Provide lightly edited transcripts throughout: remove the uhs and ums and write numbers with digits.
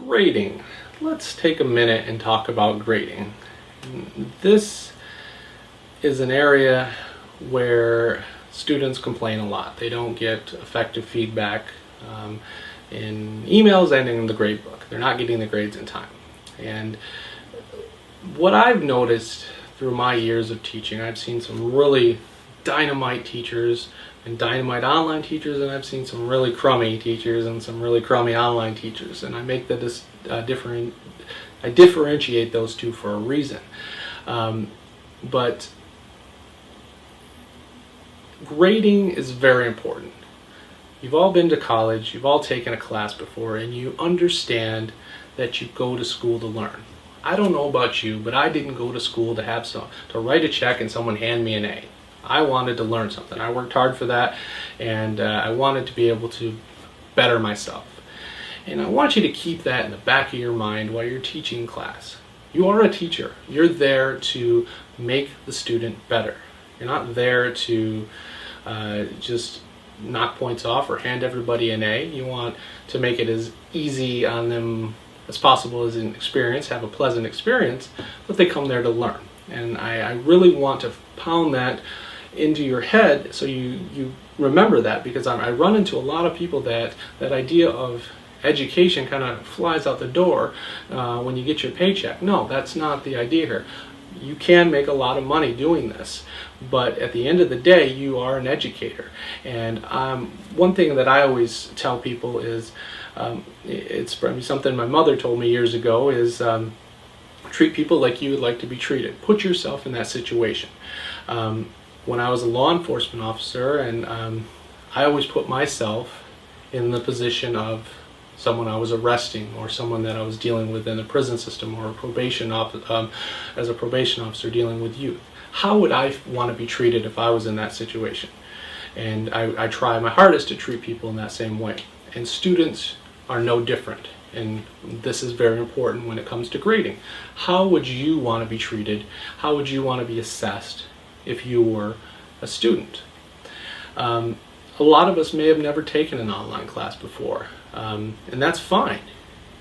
Grading. Let's take a minute and talk about grading. This is an area where students complain a lot. They don't get effective feedback in emails and in the grade book. They're not getting the grades in time. And what I've noticed through my years of teaching, I've seen some really dynamite teachers and dynamite online teachers, and I've seen some really crummy teachers and some really crummy online teachers, and I make I differentiate those two for a reason. But grading is very important. You've all been to college, you've all taken a class before, and you understand that you go to school to learn. I don't know about you, but I didn't go to school to write a check and someone hand me an A. I wanted to learn something. I worked hard for that, and I wanted to be able to better myself. And I want you to keep that in the back of your mind while you're teaching class. You are a teacher. You're there to make the student better. You're not there to just knock points off or hand everybody an A. You want to make it as easy on them as possible as an experience, have a pleasant experience, but they come there to learn. And I really want to pound that into your head so you remember that, because I run into a lot of people that idea of education kind of flies out the door when you get your paycheck. No, that's not the idea here. You can make a lot of money doing this, but at the end of the day, you are an educator. And one thing that I always tell people is, it's probably something my mother told me years ago, is treat people like you would like to be treated. Put yourself in that situation. When I was a law enforcement officer, and I always put myself in the position of someone I was arresting, or someone that I was dealing with in the prison system, or as a probation officer dealing with youth. How would I want to be treated if I was in that situation? And I try my hardest to treat people in that same way. And students are no different. And this is very important when it comes to grading. How would you want to be treated? How would you want to be assessed if you were a student? A lot of us may have never taken an online class before, and that's fine.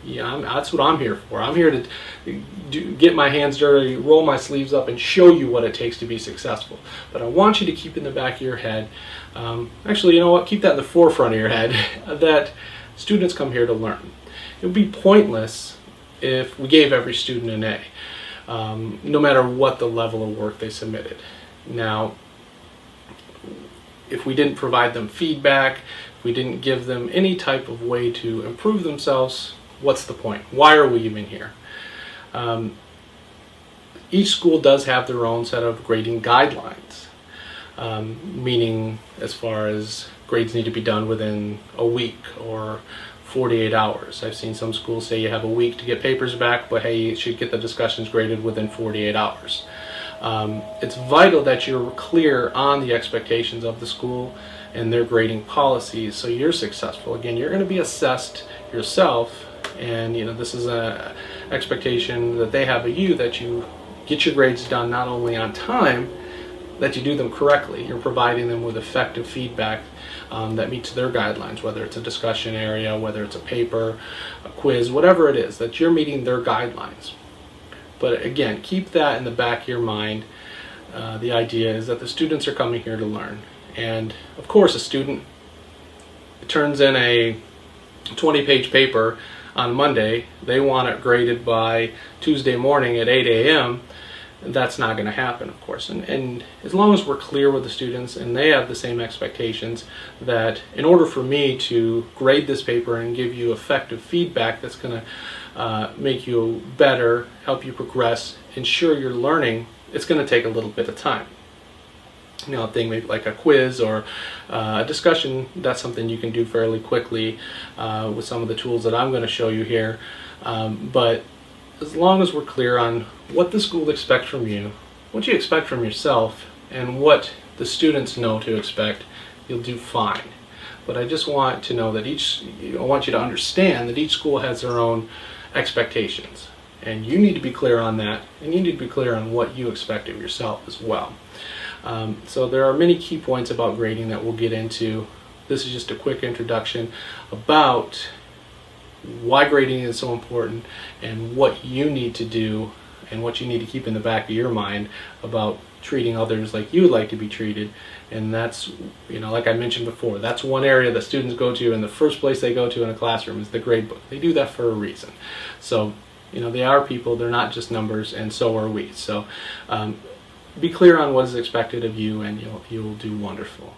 Yeah, that's what I'm here for. I'm here to get my hands dirty, roll my sleeves up, and show you what it takes to be successful. But I want you to keep in the back of your head, actually, you know what, keep that in the forefront of your head, that students come here to learn. It would be pointless if we gave every student an A, no matter what the level of work they submitted. Now, if we didn't provide them feedback, if we didn't give them any type of way to improve themselves, what's the point? Why are we even here? Each school does have their own set of grading guidelines, meaning as far as grades need to be done within a week or 48 hours. I've seen some schools say you have a week to get papers back, but hey, you should get the discussions graded within 48 hours. It's vital that you're clear on the expectations of the school and their grading policies so you're successful. Again, you're going to be assessed yourself, and this is an expectation that they have of you, that you get your grades done not only on time, that you do them correctly. You're providing them with effective feedback that meets their guidelines, whether it's a discussion area, whether it's a paper, a quiz, whatever it is, that you're meeting their guidelines. But again, keep that in the back of your mind. The idea is that the students are coming here to learn. And of course, a student turns in a 20-page paper on Monday. They want it graded by Tuesday morning at 8 a.m. That's not going to happen, of course. And as long as we're clear with the students and they have the same expectations, that in order for me to grade this paper and give you effective feedback that's going to make you better, help you progress, ensure you're learning, it's going to take a little bit of time. A thing maybe like a quiz or a discussion, that's something you can do fairly quickly with some of the tools that I'm going to show you here. But as long as we're clear on what the school expects from you, what you expect from yourself, and what the students know to expect, you'll do fine. But I just want to know that I want you to understand that each school has their own expectations. And you need to be clear on that, and you need to be clear on what you expect of yourself as well. So there are many key points about grading that we'll get into. This is just a quick introduction about why grading is so important and what you need to do and what you need to keep in the back of your mind about treating others like you would like to be treated. And that's, like I mentioned before, that's one area that students go to, and the first place they go to in a classroom is the grade book. They do that for a reason. So, they are people, they're not just numbers, and so are we. So be clear on what is expected of you, and you'll do wonderful.